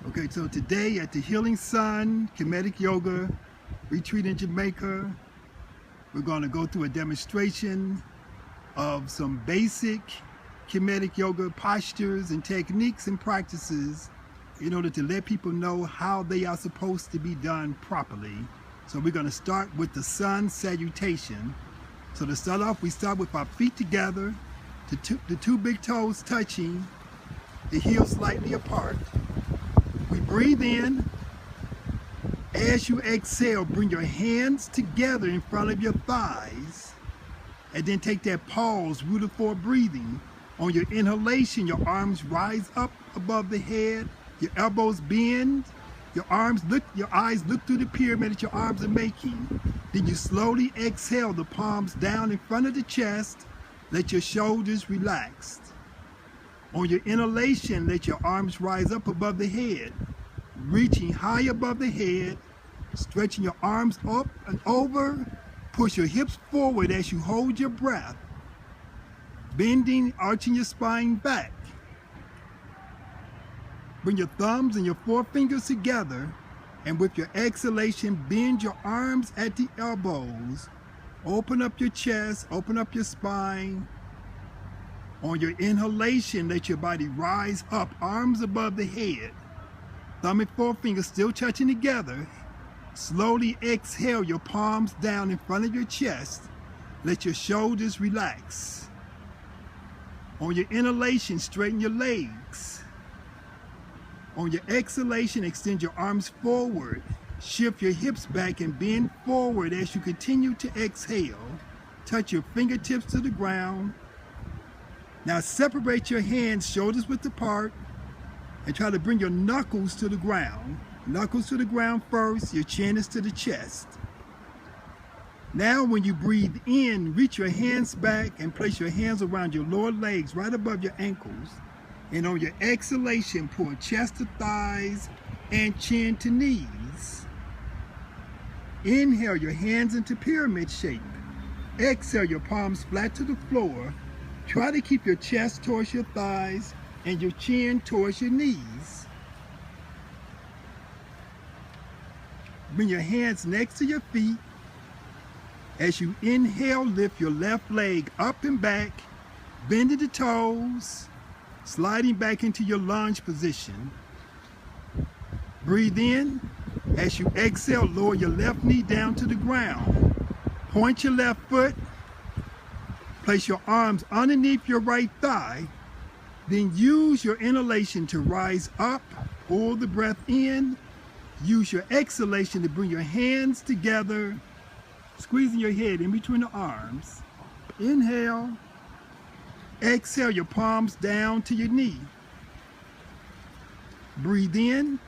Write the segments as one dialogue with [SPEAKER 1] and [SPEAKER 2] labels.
[SPEAKER 1] Okay, so today at the Healing Sun Kemetic Yoga retreat in Jamaica, we're going to go through a demonstration of some basic Kemetic Yoga postures and techniques and practices in order to let people know how they are supposed to be done properly. So we're going to start with the Sun Salutation. So to start off, we start with our feet together, the two big toes touching, the heels slightly apart. We breathe in. As you exhale, bring your hands together in front of your thighs, and then take that pause, rooted for breathing. On your inhalation, your arms rise up above the head, your elbows bend, your eyes look through the pyramid that your arms are making. Then you slowly exhale, the palms down in front of the chest, let your shoulders relax. On your inhalation, let your arms rise up above the head, reaching high above the head, stretching your arms up and over. Push your hips forward as you hold your breath, bending, arching your spine back. Bring your thumbs and your forefingers together, and with your exhalation, bend your arms at the elbows. Open up your chest, open up your spine. On your inhalation, let your body rise up, arms above the head. Thumb and forefinger still touching together. Slowly exhale, your palms down in front of your chest. Let your shoulders relax. On your inhalation, straighten your legs. On your exhalation, extend your arms forward. Shift your hips back and bend forward as you continue to exhale. Touch your fingertips to the ground. Now separate your hands, shoulders width apart, and try to bring your knuckles to the ground. Knuckles to the ground first, your chin is to the chest. Now when you breathe in, reach your hands back and place your hands around your lower legs, right above your ankles. And on your exhalation, pull chest to thighs and chin to knees. Inhale, your hands into pyramid shape. Exhale, your palms flat to the floor. Try to keep your chest towards your thighs and your chin towards your knees. Bring your hands next to your feet. As you inhale, lift your left leg up and back, bending the toes, sliding back into your lunge position. Breathe in. As you exhale, lower your left knee down to the ground. Point your left foot. Place your arms underneath your right thigh. Then use your inhalation to rise up. Pull the breath in. Use your exhalation to bring your hands together, squeezing your head in between the arms. Inhale. Exhale, your palms down to your knee. Breathe in.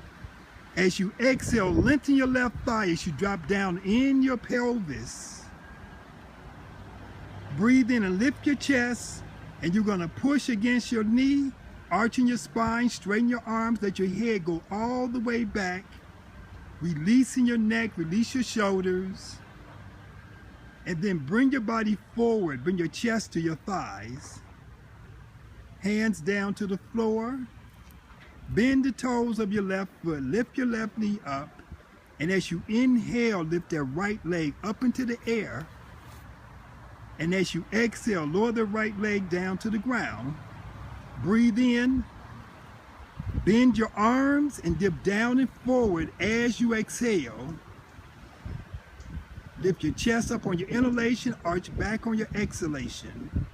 [SPEAKER 1] As you exhale, lengthen your left thigh as you drop down in your pelvis. Breathe in and lift your chest, and you're going to push against your knee, arching your spine, straighten your arms, let your head go all the way back, releasing your neck, release your shoulders, and then bring your body forward, bring your chest to your thighs, hands down to the floor, bend the toes of your left foot, lift your left knee up, and as you inhale, lift that right leg up into the air. And as you exhale, lower the right leg down to the ground. Breathe in. Bend your arms and dip down and forward as you exhale. Lift your chest up on your inhalation, arch back on your exhalation.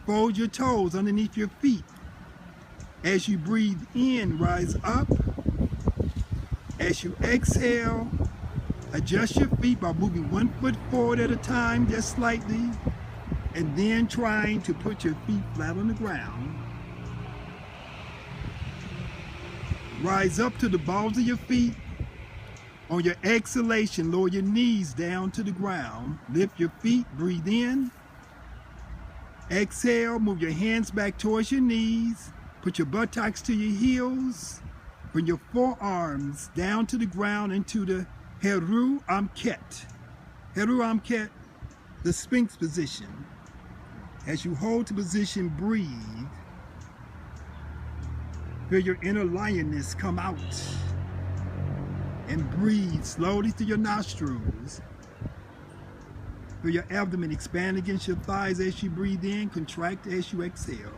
[SPEAKER 1] Fold your toes underneath your feet. As you breathe in, rise up. As you exhale, adjust your feet by moving one foot forward at a time, just slightly, and then trying to put your feet flat on the ground. Rise up to the balls of your feet. On your exhalation, lower your knees down to the ground. Lift your feet, breathe in. Exhale, move your hands back towards your knees. Put your buttocks to your heels. Bring your forearms down to the ground into the Heru Amket. Heru Amket, the Sphinx position. As you hold the position, breathe. Feel your inner lioness come out. And breathe slowly through your nostrils. Feel your abdomen expand against your thighs as you breathe in, contract as you exhale.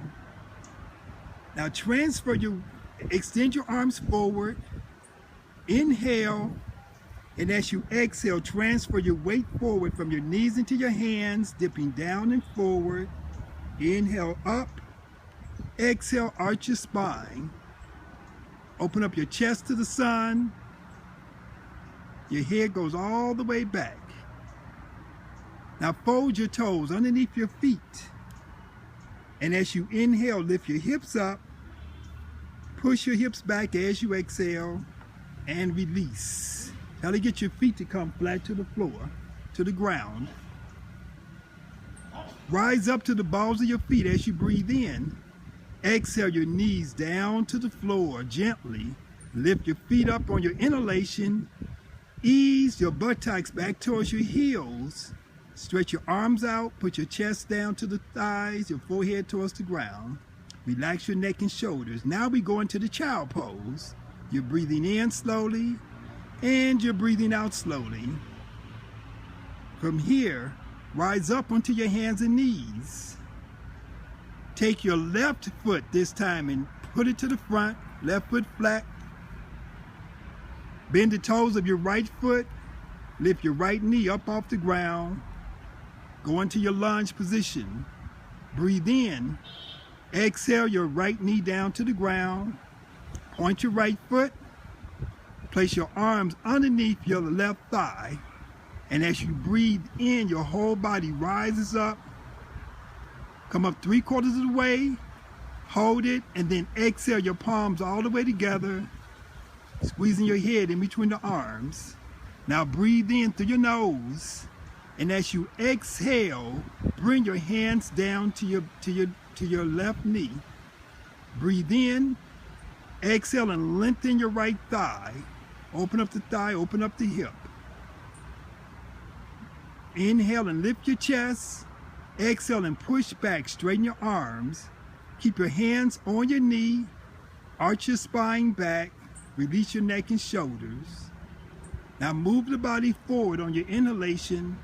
[SPEAKER 1] Now extend your arms forward. Inhale, and as you exhale, transfer your weight forward from your knees into your hands, dipping down and forward. Inhale up. Exhale, arch your spine. Open up your chest to the sun. Your head goes all the way back. Now fold your toes underneath your feet. And as you inhale, lift your hips up. Push your hips back as you exhale and release. Try to get your feet to come flat to the floor, to the ground. Rise up to the balls of your feet as you breathe in. Exhale your knees down to the floor gently. Lift your feet up on your inhalation. Ease your buttocks back towards your heels. Stretch your arms out. Put your chest down to the thighs, your forehead towards the ground. Relax your neck and shoulders. Now we go into the child pose. You're breathing in slowly and you're breathing out slowly. From here, rise up onto your hands and knees. Take your left foot this time and put it to the front, left foot flat. Bend the toes of your right foot. Lift your right knee up off the ground. Go into your lunge position. Breathe in. Exhale your right knee down to the ground. Point your right foot. Place your arms underneath your left thigh. And as you breathe in, your whole body rises up. Come up 3/4 of the way. Hold it, and then exhale your palms all the way together. Squeezing your head in between the arms. Now breathe in through your nose. And as you exhale, bring your hands down to your left knee. Breathe in. Exhale and lengthen your right thigh. Open up the thigh, open up the hip. Inhale and lift your chest. Exhale and push back, straighten your arms. Keep your hands on your knee. Arch your spine back. Release your neck and shoulders. Now move the body forward on your inhalation.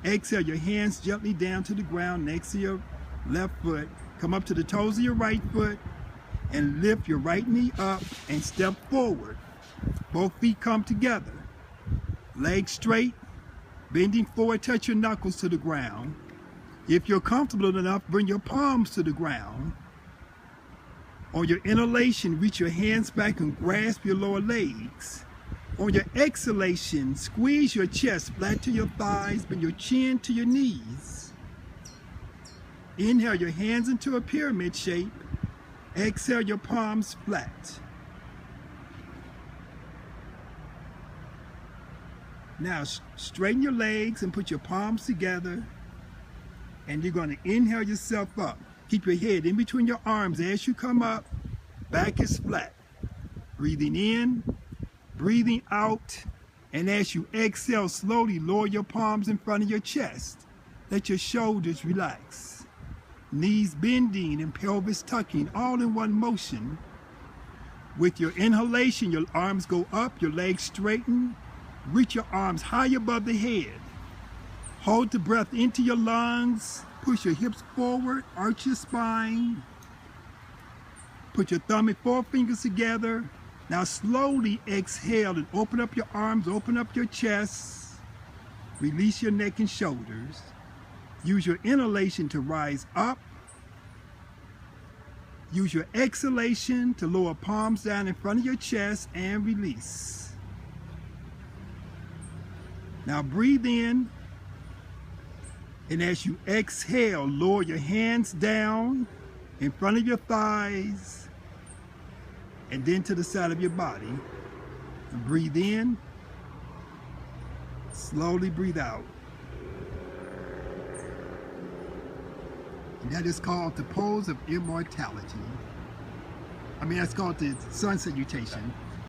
[SPEAKER 1] Exhale your hands gently down to the ground next to your left foot. Come up to the toes of your right foot and lift your right knee up and step forward. Both feet come together. Legs straight. Bending forward, touch your knuckles to the ground. If you're comfortable enough, bring your palms to the ground. On your inhalation, reach your hands back and grasp your lower legs. On your exhalation, squeeze your chest flat to your thighs, bring your chin to your knees. Inhale your hands into a pyramid shape. Exhale your palms flat. Now straighten your legs and put your palms together. And you're going to inhale yourself up. Keep your head in between your arms as you come up. Back is flat. Breathing in, breathing out. And as you exhale, slowly lower your palms in front of your chest. Let your shoulders relax. Knees bending and pelvis tucking, all in one motion. With your inhalation, your arms go up, your legs straighten. Reach your arms high above the head. Hold the breath into your lungs. Push your hips forward, arch your spine. Put your thumb and forefingers together. Now slowly exhale and open up your arms, open up your chest. Release your neck and shoulders. Use your inhalation to rise up. Use your exhalation to lower palms down in front of your chest and release. Now breathe in, and as you exhale, lower your hands down in front of your thighs and then to the side of your body. And breathe in, slowly breathe out. And that is called the pose of immortality. That's called the sun salutation.